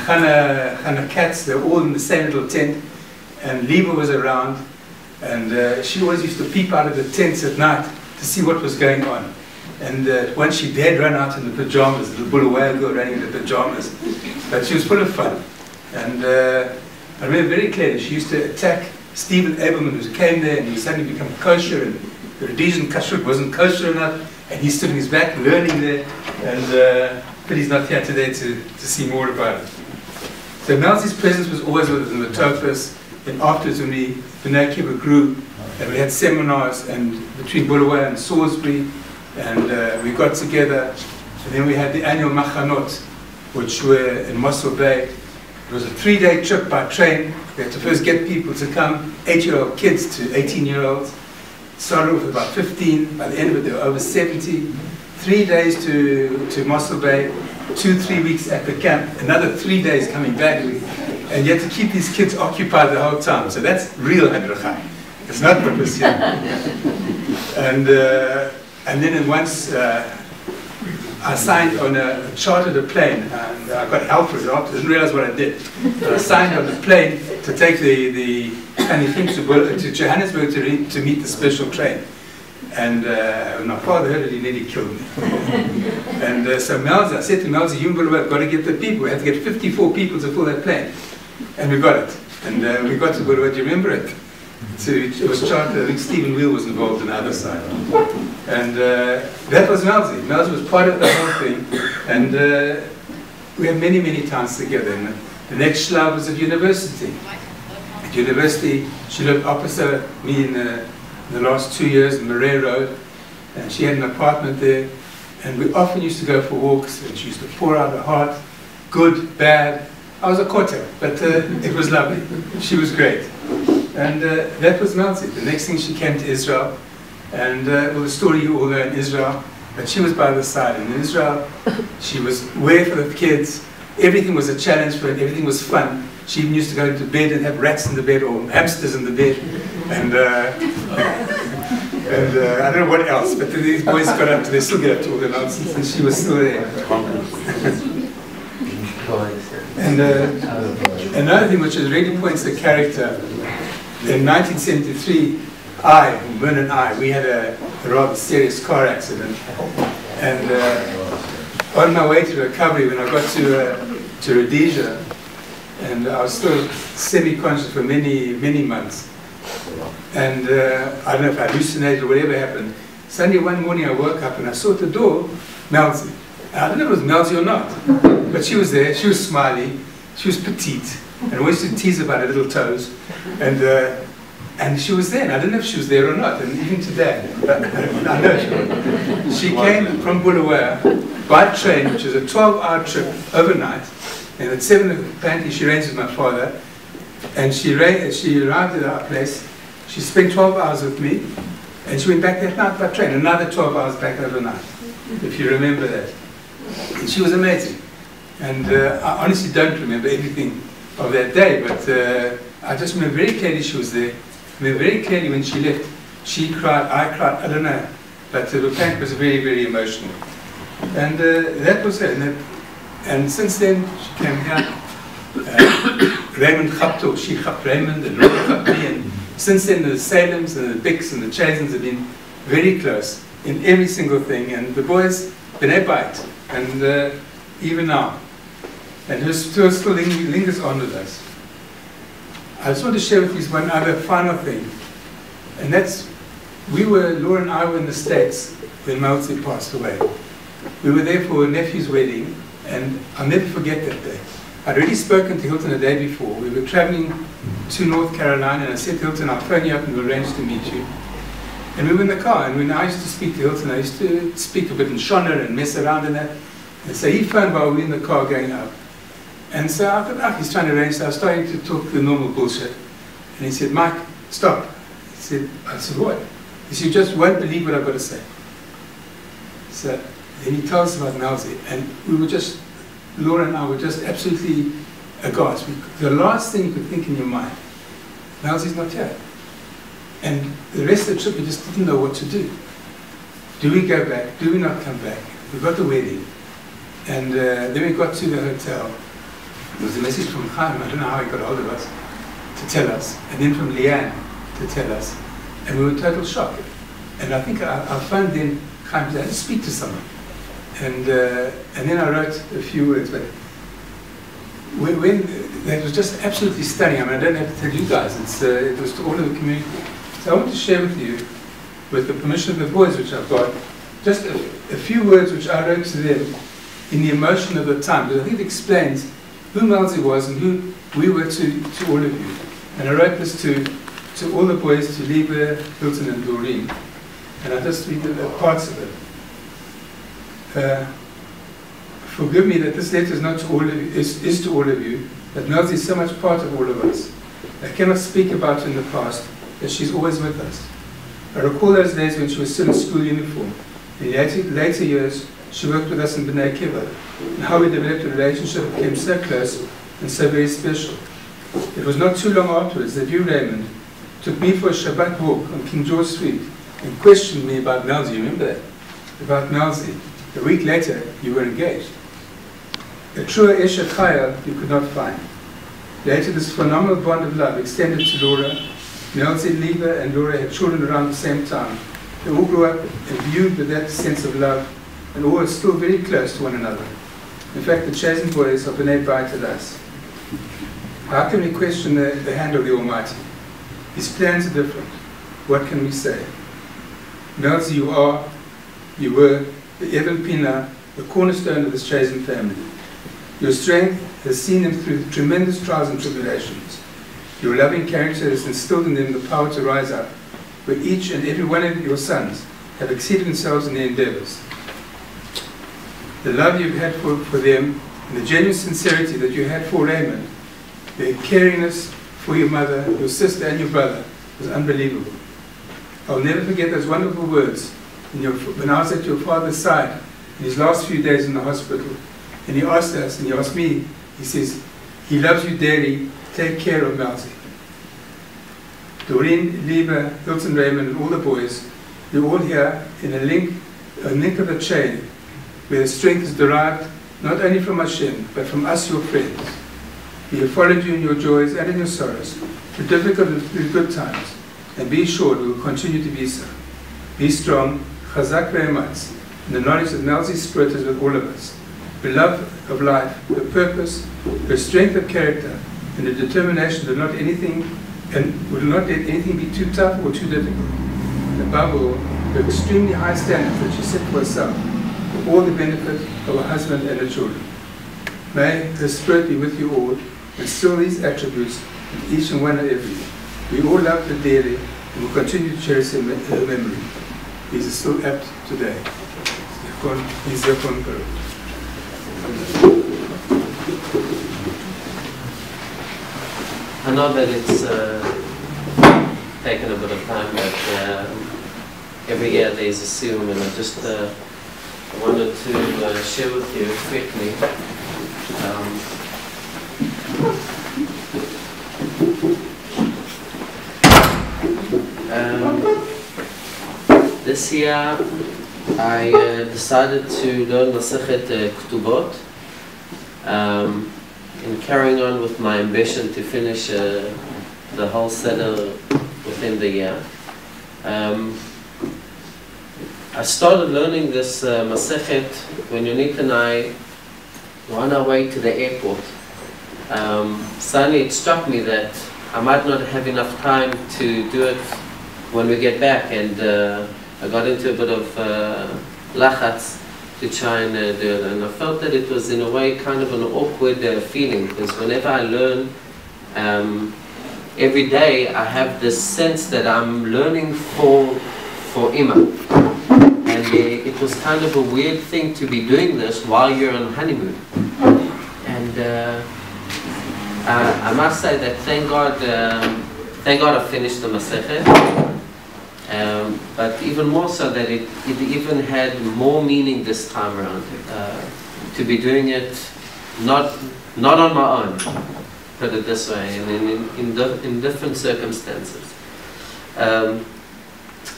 Chana Katz, they were all in the same little tent, and Liba was around, and she always used to peep out of the tents at night to see what was going on. And once she dared run out in the pajamas, the Bulawayo girl running in the pajamas, but she was full of fun. And I remember very clearly, she used to attack Stephen Abelman, who came there and he suddenly become kosher, and the Rhodesian kashrut wasn't kosher enough, and he stood on his back learning there, and but he's not here today to see more about it. So Melzi's presence was always with us in the Tofas, and afterwards when the B'nai Kibbutz grew, and we had seminars and between Bulawayo and Salisbury, and we got together, and then we had the annual Machanot, which were in Mossel Bay. It was a 3-day trip by train. We had to first get people to come, 8-year-old kids to 18-year-olds. Started off with about 15. By the end of it, they were over 70. 3 days to Mossel Bay, 2-3 weeks at the camp, another 3 days coming back. And you had to keep these kids occupied the whole time. So that's real Hadrachai. It's not what was here. And then once I signed on chartered a plane, and I got help for it after. I didn't realize what I did. But I signed on the plane to take the Hanifim to Johannesburg to meet the special train. And when my father heard it, he nearly killed me. And so Melzi, I said to Melzi, you have got to get the people. We had to get 54 people to fill that plane. And we got it. And we got to Bulawayo. Do you remember it? So it was chartered. I think Stephen Wheel was involved on the other side. And that was Melzi. Melzi was part of the whole thing. And we had many, many times together. And the next Shlav was at university. At university, she lived opposite me in the last 2 years in Murray Road. And she had an apartment there. And we often used to go for walks. And she used to pour out her heart, good, bad. I was a quarter, but it was lovely. She was great. And that was Melzi. The next thing she came to Israel. And well, the story you all know in Israel, but she was by the side. And in Israel, she was aware for the kids. Everything was a challenge for her. Everything was fun. She even used to go into bed and have rats in the bed or hamsters in the bed. And I don't know what else, but these boys got up to, they still get up to all the nonsense, and she was still there. And another thing which really points the character, in 1973, Myrna and I, we had a rather serious car accident. And on my way to recovery, when I got to Rhodesia, and I was still semi-conscious for many, many months. And I don't know if I hallucinated or whatever happened. Suddenly one morning I woke up and I saw at the door, Melzi. I don't know if it was Melzi or not, but she was there, she was smiling, she was petite, and I always used to tease about her little toes. And she was there, and I didn't know if she was there or not, and even today, I know she came from Bulawayo by train, which is a 12-hour trip overnight, and at 7 apparently she arranged with my father, and she arrived at our place. She spent 12 hours with me, and she went back that night by train, another 12 hours back overnight, if you remember that. And she was amazing. And I honestly don't remember everything of that day, but I just remember very clearly she was there. I remember very clearly when she left, she cried, I cried, I don't know, but the panic was very, very emotional. And that was her. And since then, she came here. Raymond Chapto, she Chap Raymond, and Robert Chapti, and since then the Salems and the Bicks and the Chazans have been very close in every single thing, and the boys, B'nai Bait, and even now. And her still lingers on with us. I just want to share with you one other final thing, and that's, Laura and I were in the States when Melzi passed away. We were there for a nephew's wedding, and I'll never forget that day. I'd already spoken to Hilton the day before. We were traveling to North Carolina, and I said to Hilton, I'll phone you up and we'll arrange to meet you. And we were in the car, and when I used to speak to Hilton, I used to speak a bit in Shona and mess around in that. And so he phoned while we were in the car going up. And so I thought, he's trying to arrange, so I was starting to talk the normal bullshit. And he said, Mike, stop. I said, what? He said, you just won't believe what I've got to say. So then he tells us about Melzi, and we were just, Laura and I were just absolutely aghast. The last thing you could think in your mind, Melzi's not here. And the rest of the trip, we just didn't know what to do. Do we go back? Do we not come back? We got the wedding. And then we got to the hotel. There was a message from Chaim, I don't know how he got hold of us, to tell us, and then from Leanne to tell us. And we were in total shock. And I think I phoned then Chaim to speak to someone. And then I wrote a few words, but when that was just absolutely stunning. I mean, I don't have to tell you guys, it was to all of the community. So I want to share with you, with the permission of the boys which I've got, just a few words which I wrote to them in the emotion of the time, because I think it explains who Melzi was and who we were to all of you. And I wrote this to all the boys, to Liebe, Hilton and Doreen. And I just read the parts of it. Forgive me that this letter is not to all of you, is to all of you, that Melzi is so much part of all of us. I cannot speak about her in the past, but she's always with us. I recall those days when she was still in school uniform. In later years, she worked with us in B'nai Kiva, and how we developed a relationship became so close and so very special. It was not too long afterwards that you, Raymond, took me for a Shabbat walk on King George Street and questioned me about Melzi. You remember that? About Melzi. A week later, you were engaged. A truer Eshet Chayil you could not find. Later, this phenomenal bond of love extended to Laura. Melzi, Liebe, and Laura had children around the same time. They all grew up imbued with that sense of love, and all are still very close to one another. In fact, the Chazan boys are B'nai B'ait to us. How can we question the hand of the Almighty? His plans are different. What can we say? Melzi, you were the Evan Pina, the cornerstone of this Chazan family. Your strength has seen them through tremendous trials and tribulations. Your loving character has instilled in them the power to rise up, where each and every one of your sons have exceeded themselves in their endeavors. The love you've had for them, and the genuine sincerity that you had for Raymond, their caringness for your mother, your sister, and your brother was unbelievable. I'll never forget those wonderful words when I was at your father's side in his last few days in the hospital. And he asked us, and he asked me, he says, he loves you dearly, take care of Melzi. Doreen, Liebe, Hilton, Raymond, and all the boys, you're all here in a link of the chain, where the strength is derived not only from Hashem, but from us, your friends. We have followed you in your joys and in your sorrows, through difficult and through good times, and be assured we will continue to be so. Be strong, Chazak ve'ematz, in the knowledge that Melzi's spirit is with all of us. Her love of life, her purpose, her strength of character, and the determination to not let anything be too tough or too difficult. And above all, her extremely high standards that she set for herself, for all the benefit of her husband and her children. May her spirit be with you all, and still these attributes with each and one and every. We all love her dearly, and will continue to cherish her memory. These are still apt today. I know that it's taken a bit of time, but every year there's a Siyum, and I just wanted to share with you quickly. This year I decided to learn Masechet Ketubot, in carrying on with my ambition to finish the whole Seder within the year. I started learning this Masechet when Yonit and I were on our way to the airport. Suddenly it struck me that I might not have enough time to do it when we get back, and I got into a bit of lachatz to try and do it, and I felt that it was in a way kind of an awkward feeling, because whenever I learn, every day I have this sense that I'm learning for Ima, and it was kind of a weird thing to be doing this while you're on honeymoon. And I must say that thank God I finished the Masechet. But even more so that it even had more meaning this time around, to be doing it not on my own, put it this way, and in different circumstances.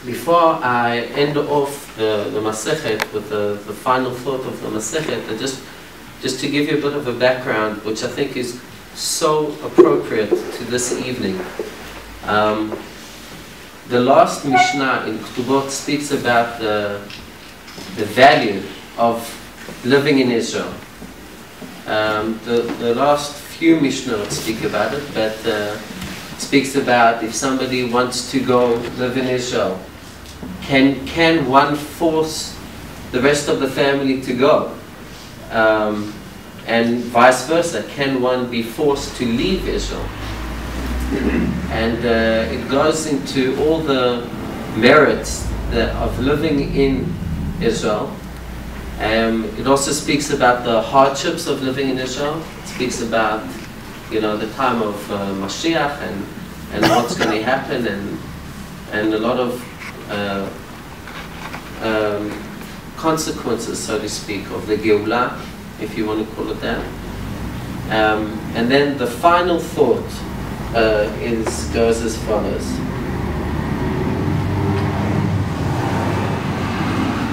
Before I end off the Masechet with the final thought of the Masechet, I just just to give you a bit of a background, which I think is so appropriate to this evening. The last Mishnah in Ketubot speaks about the value of living in Israel. The last few Mishnah speak about it, but speaks about if somebody wants to go live in Israel, can one force the rest of the family to go? And vice versa, can one be forced to leave Israel? And it goes into all the merits of living in Israel. It also speaks about the hardships of living in Israel. It speaks about, you know, the time of Mashiach and what's going to happen, and a lot of consequences, so to speak, of the Geulah, if you want to call it that. And then the final thought goes as follows.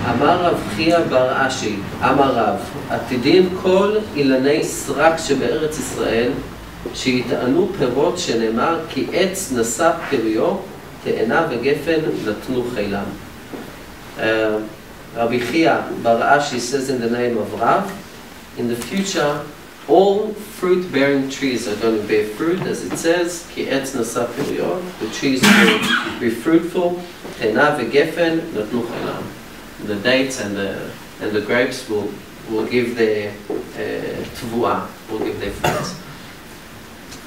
אמר רב חייא בר אשי, אמר רב, עתידים כל אילני סרק שבארץ ישראל, שיטענו פירות שנאמר כי עץ נשא פריו, תאנה וגפן נתנו חילם. Rabbi Chia bar Ashi says in the name of Rav, in the future, all fruit-bearing trees are going to bear fruit, as it says, ki etz nasa piriot, the trees will be fruitful, tena vegefen natnu chalam. The dates and the grapes will give their tvuah, will give their fruits.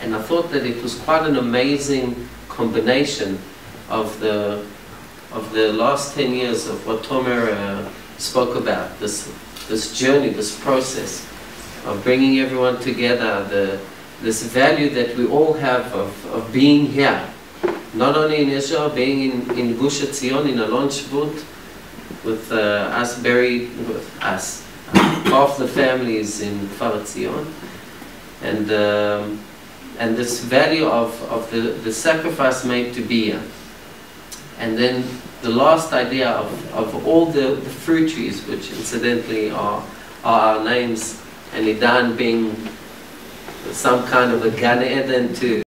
And I thought that it was quite an amazing combination of the last 10 years of what Tomer spoke about, this journey, this process of bringing everyone together, this value that we all have of being here, not only in Israel, being in Gush Etzion, in Alon Shvut, with us buried, with us, half the families in Kfar Etzion, and this value of the sacrifice made to be here. And then the last idea of all the fruit trees, which incidentally are our names, and Idan being some kind of a Gan Eden to